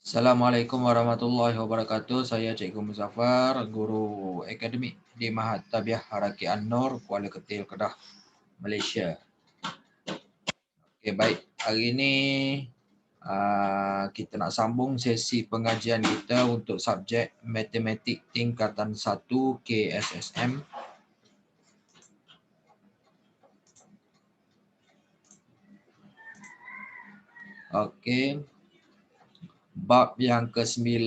Assalamualaikum warahmatullahi wabarakatuh. Saya Cikgu Muzaffar, guru akademik di Mahat Tabiah Haraki An-Nur, Kuala Ketil, Kedah, Malaysia. Okey, baik. Hari ini kita nak sambung sesi pengajian kita untuk subjek Matematik Tingkatan 1 KSSM. Okey. Bab yang ke-9,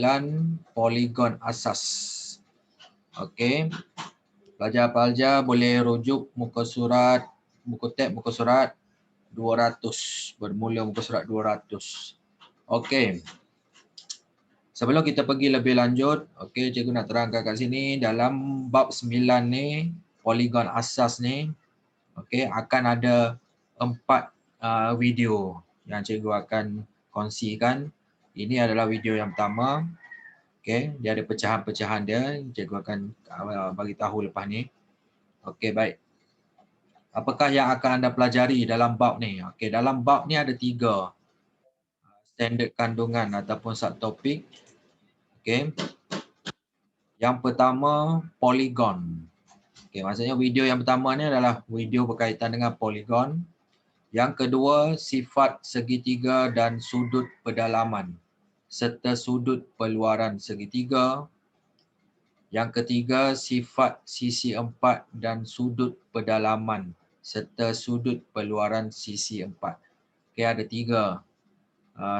poligon asas. Okey. Pelajar-pelajar boleh rujuk muka surat, buku tab muka surat 200. Bermula muka surat 200. Okey. Sebelum kita pergi lebih lanjut, okey, cikgu nak terangkan kat sini dalam bab 9 ni, poligon asas ni, okey, akan ada 4 video yang cikgu akan kongsikan. Ini adalah video yang pertama. Okey, dia ada pecahan-pecahan dia, cikgu akan bagi tahu lepas ni. Okey, baik. Apakah yang akan anda pelajari dalam bab ni? Okey, dalam bab ni ada 3 standard kandungan ataupun subtopik. Okey. Yang pertama, poligon. Okey, maksudnya video yang pertama ni adalah video berkaitan dengan poligon. Yang kedua, sifat segitiga dan sudut pedalaman serta sudut peluaran segitiga. Yang ketiga, sifat sisi 4 dan sudut pedalaman serta sudut peluaran sisi 4. Okey, ada 3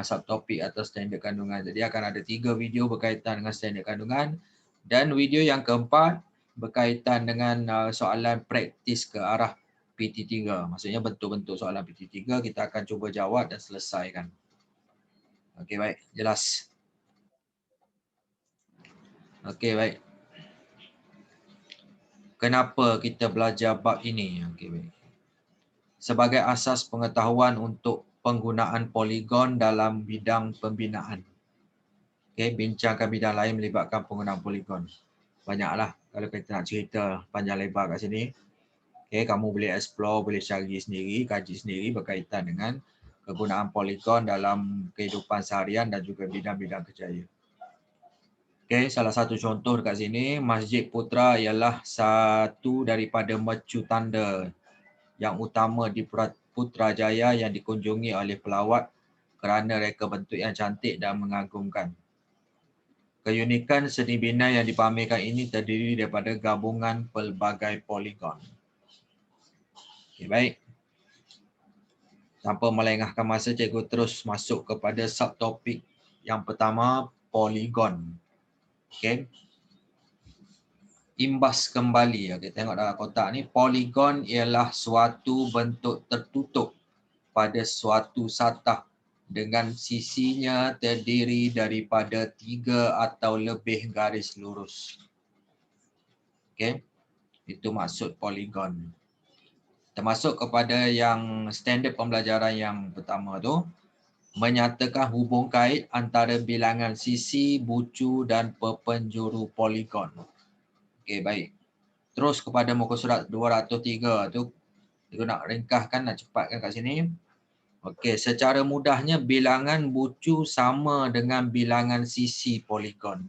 subtopik atau standard kandungan. Jadi akan ada 3 video berkaitan dengan standard kandungan. Dan video yang keempat berkaitan dengan soalan praktis ke arah PT3. Maksudnya bentuk-bentuk soalan PT3 kita akan cuba jawab dan selesaikan. Okey, baik. Jelas. Okey, baik. Kenapa kita belajar bab ini? Okey, baik. Sebagai asas pengetahuan untuk penggunaan poligon dalam bidang pembinaan. Okey, bincangkan bidang lain melibatkan penggunaan poligon. Banyaklah kalau kita nak cerita panjang lebar kat sini. Okey, kamu boleh explore, boleh cari sendiri, kaji sendiri berkaitan dengan kegunaan poligon dalam kehidupan seharian dan juga bidang-bidang kerjaya. Okey, salah satu contoh dekat sini, Masjid Putra ialah satu daripada mercu tanda yang utama di Putrajaya yang dikunjungi oleh pelawat kerana reka bentuk yang cantik dan mengagumkan. Keunikan seni bina yang dipamerkan ini terdiri daripada gabungan pelbagai poligon. Okay, baik. Tanpa melengahkan masa, cikgu terus masuk kepada subtopik yang pertama, poligon. Okay. Imbas kembali. Okay, tengok dalam kotak ni. Poligon ialah suatu bentuk tertutup pada suatu satah dengan sisinya terdiri daripada 3 atau lebih garis lurus. Okay. Itu maksud poligon. Termasuk kepada yang standard pembelajaran yang pertama tu, menyatakan hubung kait antara bilangan sisi, bucu dan perpenjuru poligon. Okey, baik. Terus kepada muka surat 203 tu, kita nak ringkaskan, nak cepatkan kat sini. Okey, secara mudahnya bilangan bucu sama dengan bilangan sisi poligon.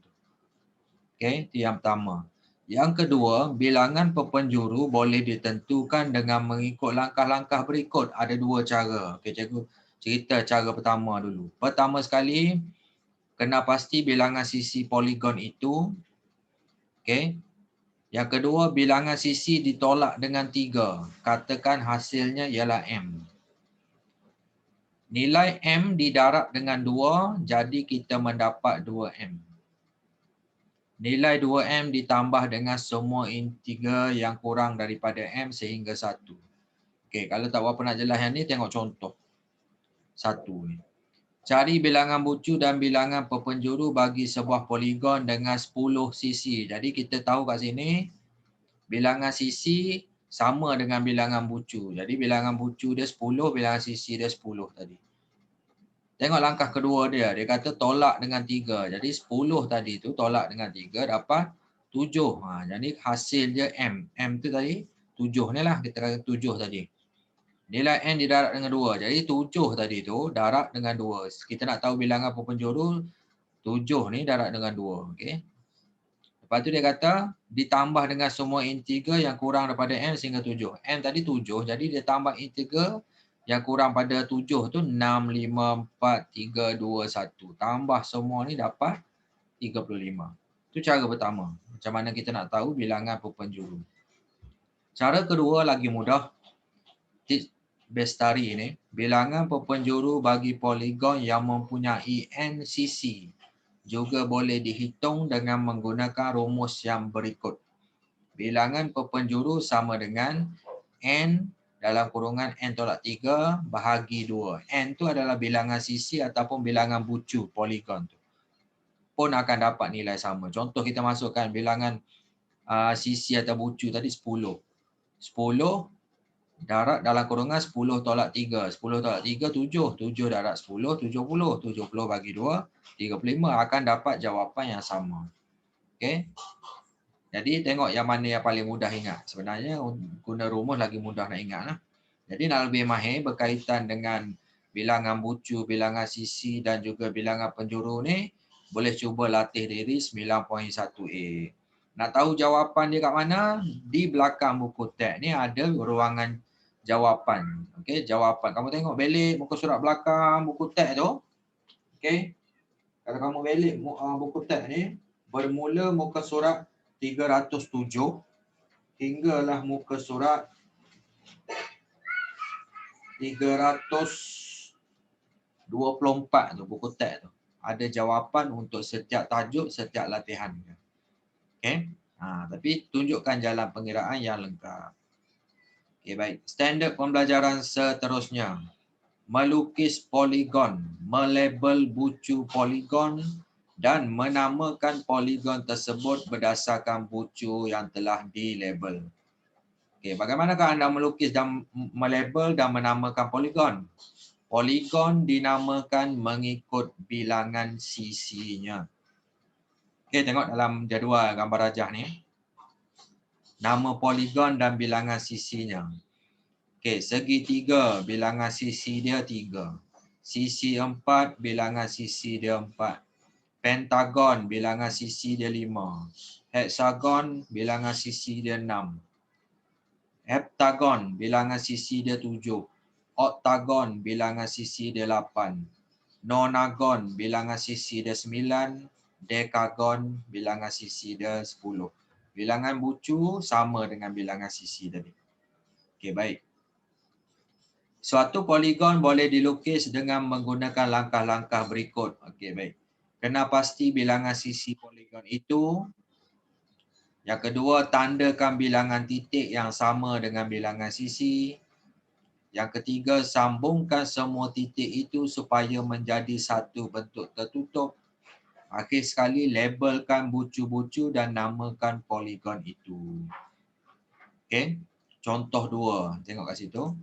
Okey, itu yang pertama. Yang kedua, bilangan perpenjuru boleh ditentukan dengan mengikut langkah-langkah berikut. Ada 2 cara. Okey, cikgu cerita cara pertama dulu. Pertama sekali, kena pasti bilangan sisi poligon itu. Okey. Yang kedua, bilangan sisi ditolak dengan 3. Katakan hasilnya ialah M. Nilai M didarab dengan 2, jadi kita mendapat 2M. Nilai 2M ditambah dengan semua integer yang kurang daripada M sehingga 1. Okey, kalau tak berapa nak jelas yang ni, tengok contoh 1 ni. Cari bilangan bucu dan bilangan perpenjuru bagi sebuah poligon dengan 10 sisi. Jadi kita tahu kat sini, bilangan sisi sama dengan bilangan bucu. Jadi bilangan bucu dia 10, bilangan sisi dia 10 tadi. Tengok langkah kedua dia. Dia kata tolak dengan 3. Jadi 10 tadi tu tolak dengan 3 dapat 7. Jadi hasil dia M. M tu tadi 7 ni lah. Kita kata 7 tadi. Nilai N didarab dengan 2. Jadi 7 tadi tu darab dengan 2. Kita nak tahu bilangan perpenjuru. 7 ni darab dengan 2. Okey. Lepas tu dia kata ditambah dengan semua integer yang kurang daripada n sehingga 7. N tadi 7, jadi dia tambah integer yang kurang pada 7 tu 6, 5, 4, 3, 2, 1. Tambah semua ni dapat 35. Itu cara pertama. Macam mana kita nak tahu bilangan perpenjuru. Cara kedua lagi mudah. Bestari ni, bilangan perpenjuru bagi poligon yang mempunyai n sisi juga boleh dihitung dengan menggunakan rumus yang berikut. Bilangan perpenjuru sama dengan n dalam kurungan n tolak 3 bahagi 2. N tu adalah bilangan sisi ataupun bilangan bucu poligon tu. Pun akan dapat nilai sama. Contoh kita masukkan bilangan sisi atau bucu tadi 10. 10 darab dalam kurungan 10 tolak 3. 10 tolak 3, 7. 7 darab 10, 70. 70 bagi 2, 35. Akan dapat jawapan yang sama. Okey. Jadi tengok yang mana yang paling mudah ingat. Sebenarnya guna rumus lagi mudah nak ingat lah. Jadi nak lebih mahir berkaitan dengan bilangan bucu, bilangan sisi dan juga bilangan penjuru ni, boleh cuba latih diri 9.1a. Nak tahu jawapan dia kat mana? Di belakang buku teks ni ada ruangan jawapan. Okey, jawapan. Kamu tengok belik muka surat belakang buku teks tu. Okey. Kalau kamu belik buku teks ni, bermula muka surat 307 hinggalah muka surat 324 tu buku teks tu. Ada jawapan untuk setiap tajuk, setiap latihan. Okey. Tapi tunjukkan jalan pengiraan yang lengkap. Okey, baik. Standard pembelajaran seterusnya. Melukis poligon, melabel bucu poligon dan menamakan poligon tersebut berdasarkan bucu yang telah dilabel. Okey, bagaimanakah anda melukis dan melabel dan menamakan poligon? Poligon dinamakan mengikut bilangan sisinya. Okey, tengok dalam jadual gambar rajah ni. Nama poligon dan bilangan sisinya. Okey, segitiga bilangan sisi dia 3. Sisi 4 bilangan sisi dia 4. Pentagon bilangan sisi dia 5. Heksagon bilangan sisi dia 6. Heptagon bilangan sisi dia 7. Oktagon bilangan sisi dia 8. Nonagon bilangan sisi dia 9. Dekagon bilangan sisi dia 10. Bilangan bucu sama dengan bilangan sisi tadi. Okey, baik. Suatu poligon boleh dilukis dengan menggunakan langkah-langkah berikut. Okey, baik. Kena pasti bilangan sisi poligon itu. Yang kedua, tandakan bilangan titik yang sama dengan bilangan sisi. Yang ketiga, sambungkan semua titik itu supaya menjadi satu bentuk tertutup. Akhir sekali, labelkan bucu-bucu dan namakan poligon itu. Okey, contoh 2. Tengok kat situ.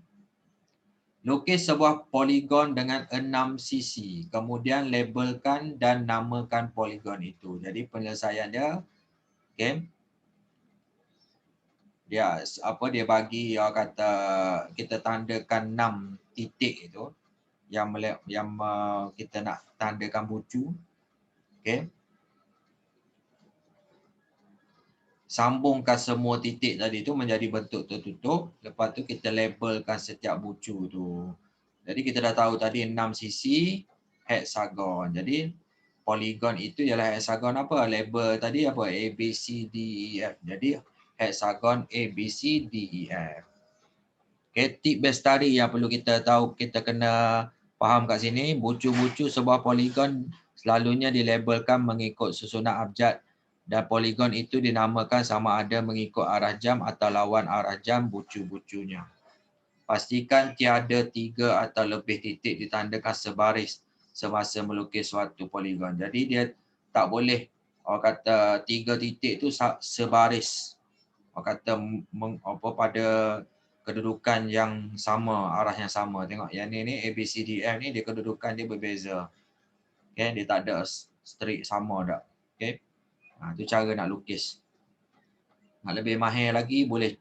Lukis sebuah poligon dengan 6 sisi. Kemudian labelkan dan namakan poligon itu. Jadi penyelesaian dia, okey. Dia bagi kata kita tandakan 6 titik itu yang kita nak tandakan bucu. Okey. Sambungkan semua titik tadi tu menjadi bentuk tertutup. Lepas tu kita labelkan setiap bucu tu. Jadi kita dah tahu tadi 6 sisi heksagon. Jadi poligon itu ialah heksagon apa? Label tadi apa? A, B, C, D, E, F. Jadi heksagon A, B, C, D, E, F. Okay, tip bestari yang perlu kita tahu, kita kena faham kat sini. Bucu-bucu sebuah poligon selalunya dilabelkan mengikut susunan abjad. Dan poligon itu dinamakan sama ada mengikut arah jam atau lawan arah jam bucu-bucunya. Pastikan tiada 3 atau lebih titik ditandakan sebaris semasa melukis suatu poligon. Jadi dia tak boleh orang kata 3 titik tu sebaris. Orang kata pada kedudukan yang sama, arah yang sama. Tengok yang ni A, B, C, D, F ni dia kedudukan dia berbeza. Okay, dia tak ada straight sama tak. Okay. Itu cara nak lukis. Nak lebih mahir lagi boleh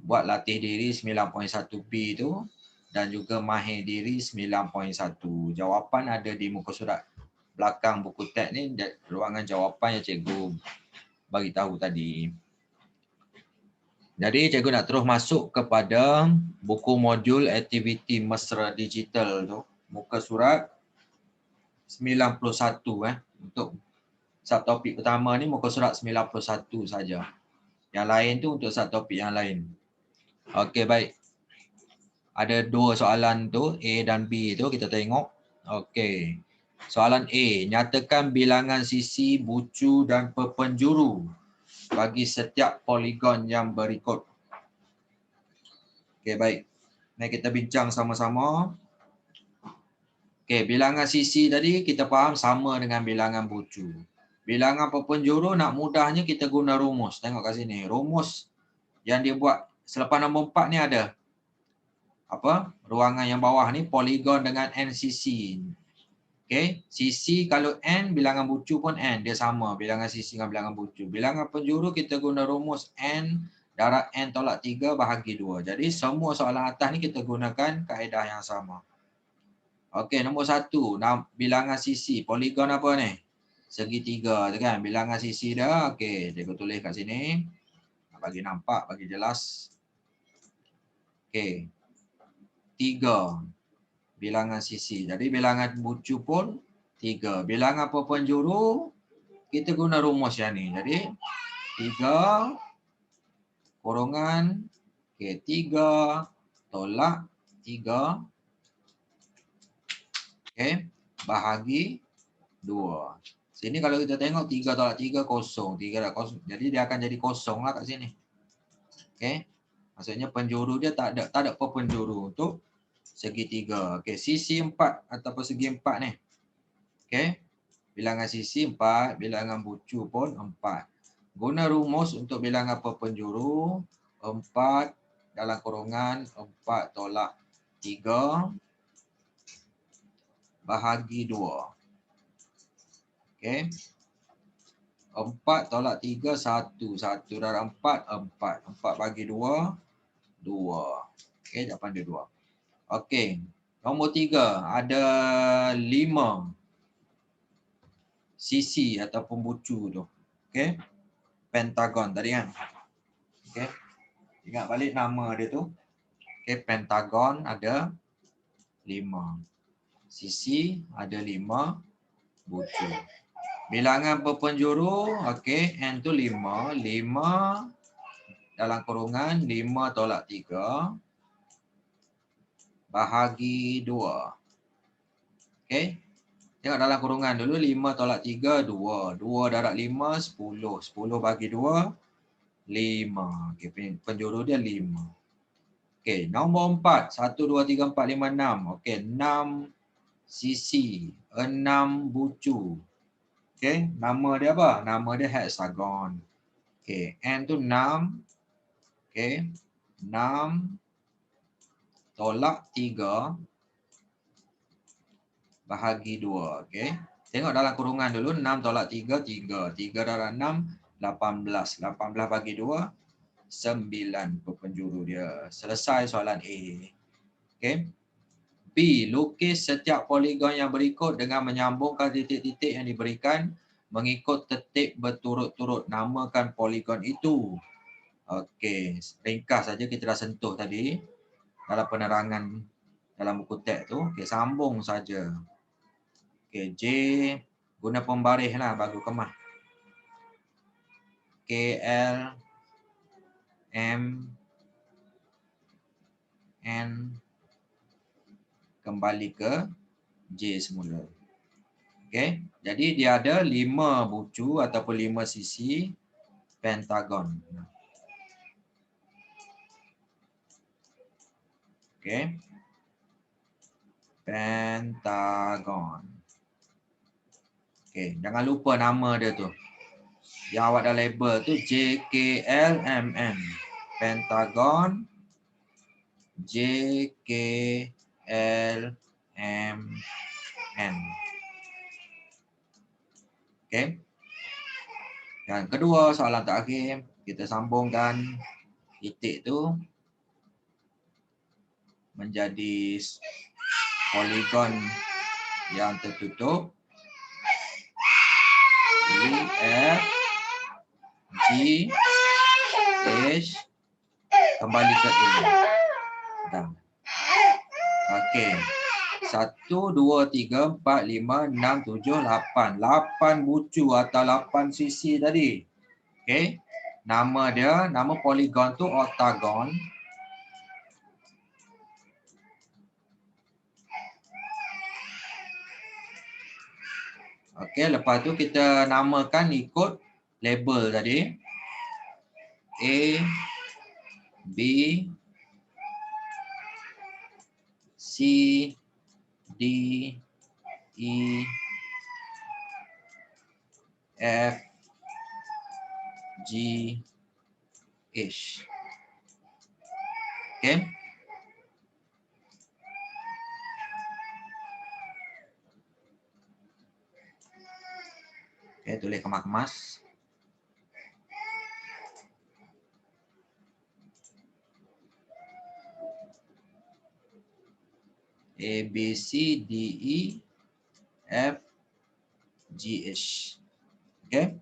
buat latih diri 9.1b tu dan juga mahir diri 9.1. Jawapan ada di muka surat belakang buku teks ni ruangan jawapan yang cikgu bagi tahu tadi. Jadi cikgu nak terus masuk kepada buku modul aktiviti mesra digital tu, muka surat 91 untuk subtopik pertama ni muka surat 91 saja. Yang lain tu untuk subtopik yang lain. Okey, baik. Ada dua soalan tu, A dan B tu kita tengok. Okey. Soalan A, nyatakan bilangan sisi, bucu dan perpenjuru bagi setiap poligon yang berikut. Okey, baik. Mari kita bincang sama-sama. Okey, bilangan sisi tadi kita faham sama dengan bilangan bucu. Bilangan perpenjuru nak mudahnya kita guna rumus. Tengok kat sini. Rumus yang dia buat selepas nombor 4 ni ada apa? Ruangan yang bawah ni poligon dengan n sisi. Okey, sisi kalau n, bilangan bucu pun n, dia sama bilangan sisi dengan bilangan bucu. Bilangan penjuru kita guna rumus n darab n tolak 3 bahagi 2. Jadi semua soalan atas ni kita gunakan kaedah yang sama. Okey, nombor 1, bilangan sisi, poligon apa ni? Segitiga tu kan, bilangan sisi dah. Okey, cikgu tulis kat sini. Bagi nampak, bagi jelas. Okey. 3 bilangan sisi. Jadi bilangan bucu pun 3. Bilangan perpenjuru kita guna rumus yang ni. Jadi 3 kurungan 3 tolak 3 bahagi 2. Sini kalau kita tengok 3 tolak 3 kosong. 3 tolak kosong. Jadi dia akan jadi kosong lah kat sini. Okey. Maksudnya penjuru dia tak ada perpenjuru untuk segitiga. Okey, sisi 4 ataupun segi 4 ni. Okey. Bilangan sisi 4, bilangan bucu pun 4. Guna rumus untuk bilangan perpenjuru 4 dalam kurungan 4 tolak 3 bahagi 2. Okey. 4 tolak 3 1. 1 darab 4 4. 4 bagi 2 2. Okey, jawapan dia 2. Okey. Nombor 3 ada 5 sisi ataupun bucu tu. Okey. Pentagon tadi kan. Okey. Ingat balik nama dia tu. Okey, pentagon ada 5. Sisi ada 5 bucu. Bilangan perpenjuru, okey, n tu 5. 5 dalam kurungan 5 tolak 3 bahagi 2. Okey. Tengok dalam kurungan dulu 5 tolak 3 2. 2 darab 5 10. 10 bagi 2 5. Okey, penjuru dia 5. Okey, nombor 4 1 2 3 4 5 6. Okey, 6 sisi, 6 bucu. Okey, nama dia apa? Nama dia hexagon. Okey, n tu 6. Okey, 6 tolak 3 bahagi 2. Okey. Tengok dalam kurungan dulu 6 tolak 3 3. 3 darab 6 18. 18 bagi 2 9 perpenjuru dia. Selesai soalan A. Okey. B, lukis setiap poligon yang berikut dengan menyambungkan titik-titik yang diberikan mengikut tertib berturut-turut. Namakan poligon itu. Okey, ringkas saja kita dah sentuh tadi dalam penerangan dalam buku teks tu. Okey, sambung saja. Okey, J guna pembaris lah baru kemah. K, L, M, N kembali ke J semula. Okey, jadi dia ada 5 bucu ataupun 5 sisi pentagon. Okey. Pentagon. Okey, jangan lupa nama dia tu. Yang awak dah label tu JKLMN. Pentagon JKLMN. Okey. Dan kedua soalan terakhir, kita sambungkan titik tu menjadi poligon yang tertutup. E, F, G, H, kembali ke A. Dah. Okey. 1, 2, 3, 4, 5, 6, 7, 8. 8 bucu atau 8 sisi tadi. Okey. Nama poligon tu oktagon. Okey, lepas tu kita namakan ikut label tadi. A, B, C, D, E, F, G, H. Okey. Okey, tulis kemas-kemas. A, B, C, D, E, F, G, H. Okey.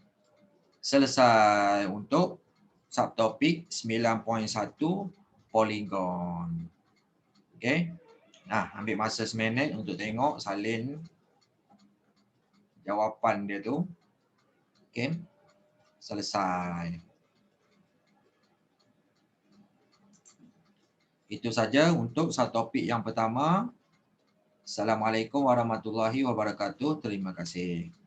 Selesai untuk subtopik 9.1 poligon. Okey. Nah, ambil masa seminit untuk tengok salin jawapan dia tu. Okey. Selesai. Itu saja untuk subtopik yang pertama. Assalamualaikum warahmatullahi wabarakatuh. Terima kasih.